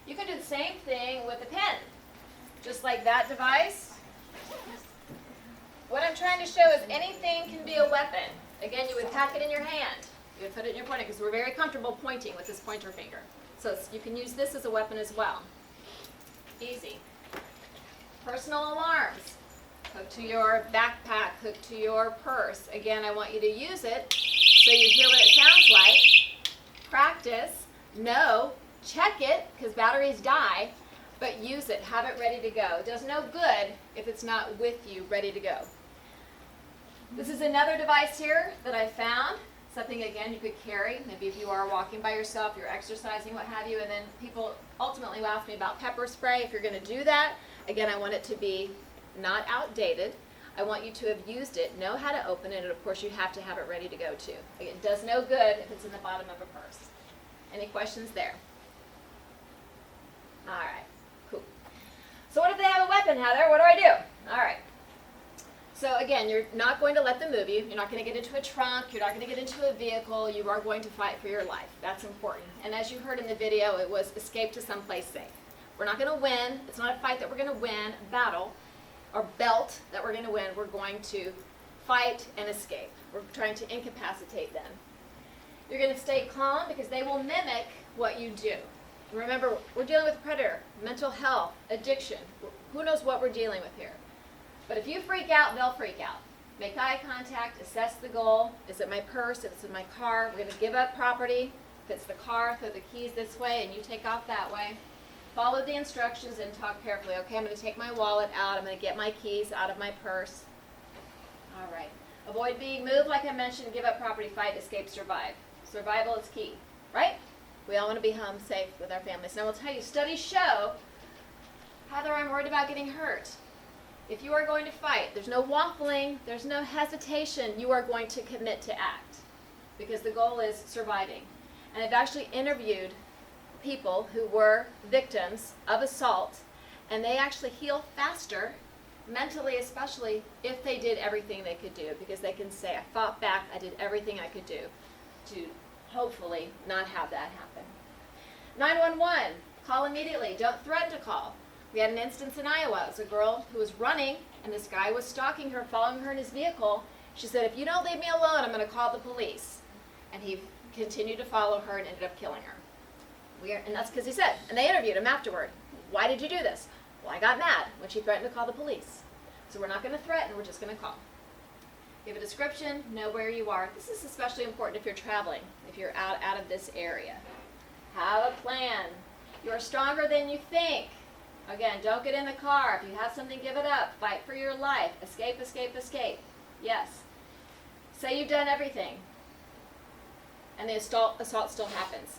You can do the same thing with a pen. Just like that device. What I'm trying to show is anything can be a weapon. Again, you would pack it in your hand. You would put it in your pointer because we're very comfortable pointing with this pointer finger. So you can use this as a weapon as well. Easy. Personal alarms. Hook to your backpack, hook to your purse. Again, I want you to use it so you hear what it sounds like. Practice, know, check it, because batteries die. but use it. Have it ready to go. It does no good if it's not with you, ready to go. This is another device here that I found. Something, again, you could carry. Maybe if you are walking by yourself, you're exercising, what have you, and then people ultimately will ask me about pepper spray. If you're going to do that, again, I want it to be not outdated. I want you to have used it, know how to open it, and of course you have to have it ready to go too. It does no good if it's in the bottom of a purse. Any questions there? All right, cool. So what if they have a weapon, Heather? What do I do? All right. So again, you're not going to let them move you. You're not going to get into a trunk. You're not going to get into a vehicle. You are going to fight for your life. That's important. And as you heard in the video, it was escape to someplace safe. We're not going to win. It's not a fight that we're going to win, a battle, or belt that we're going to win. We're going to fight and escape. We're trying to incapacitate them. You're going to stay calm because they will mimic what you do. Remember, we're dealing with a predator, mental health, addiction. Who knows what we're dealing with here? But if you freak out, they'll freak out. Make eye contact, assess the goal. Is it my purse? Is it my car? We're going to give up property. If it's the car, throw the keys this way and you take off that way. Follow the instructions and talk carefully. Okay, I'm going to take my wallet out. I'm going to get my keys out of my purse. All right. Avoid being moved, like I mentioned. Give up property, fight, escape, survive. Survival is key, right? We all want to be home safe with our families. Now, I will tell you, studies show, Heather, I'm worried about getting hurt. If you are going to fight, there's no waffling, there's no hesitation. You are going to commit to act because the goal is surviving. And I've actually interviewed people who were victims of assault, and they actually heal faster, mentally especially, if they did everything they could do, because they can say, I fought back, I did everything I could do to hopefully not have that happen. 911, call immediately. Don't threaten to call. We had an instance in Iowa. It was a girl who was running, and this guy was stalking her, following her in his vehicle. She said, if you don't leave me alone, I'm going to call the police. And he continued to follow her and ended up killing her. And that's because he said, and they interviewed him afterward. Why did you do this? Well, I got mad when she threatened to call the police. So we're not going to threaten, we're just going to call. Give a description, know where you are. This is especially important if you're traveling, if you're out of this area. Have a plan. You are stronger than you think. Again, don't get in the car. If you have something, give it up. Fight for your life. Escape, escape, escape. Yes. Say you've done everything, and the assault still happens.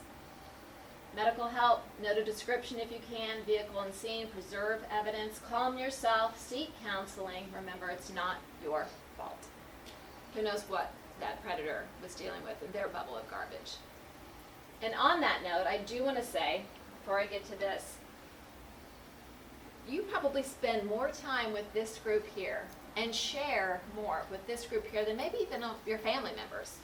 Medical help, note a description if you can, vehicle and scene, preserve evidence, calm yourself, seek counseling. Remember, it's not your fault. Who knows what that predator was dealing with in their bubble of garbage. And on that note, I do want to say, before I get to this, you probably spend more time with this group here and share more with this group here than maybe even your family members.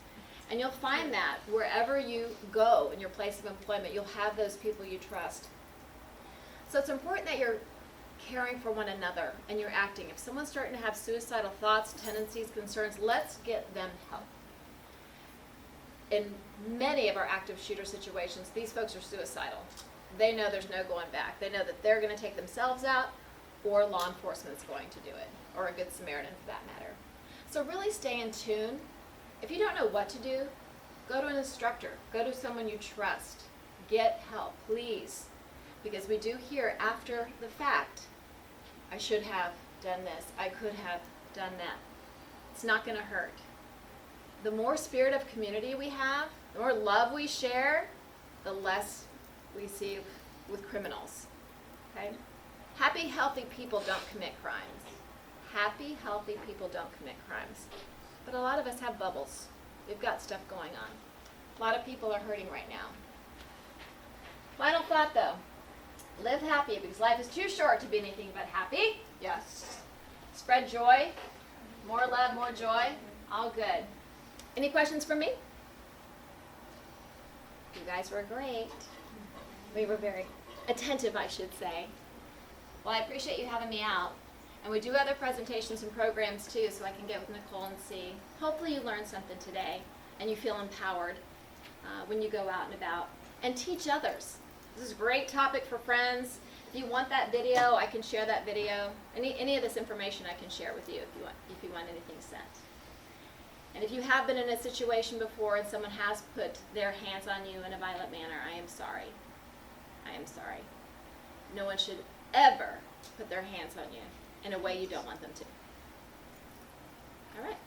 And you'll find that wherever you go in your place of employment, you'll have those people you trust. So it's important that you're caring for one another and you're acting. If someone's starting to have suicidal thoughts, tendencies, concerns, let's get them help. In many of our active shooter situations, these folks are suicidal. They know there's no going back. They know that they're going to take themselves out or law enforcement's going to do it, or a good Samaritan for that matter. So really stay in tune. If you don't know what to do, go to an instructor. Go to someone you trust. Get help, please. Because we do hear after the fact, I should have done this. I could have done that. It's not going to hurt. The more spirit of community we have, the more love we share, the less we see with criminals. Okay? Happy, healthy people don't commit crimes. Happy, healthy people don't commit crimes. But a lot of us have bubbles. We've got stuff going on. A lot of people are hurting right now. Final thought though. Live happy because life is too short to be anything but happy. Yes. Spread joy. More love, more joy. All good. Any questions from me? You guys were great. We were very attentive, I should say. Well, I appreciate you having me out. And we do other presentations and programs too, so I can get with Nicole and see. Hopefully you learned something today and you feel empowered when you go out and about. And teach others. This is a great topic for friends. If you want that video, I can share that video. Any of this information I can share with you if you want anything sent. And if you have been in a situation before and someone has put their hands on you in a violent manner, I am sorry. I am sorry. No one should ever put their hands on you in a way you don't want them to. All right.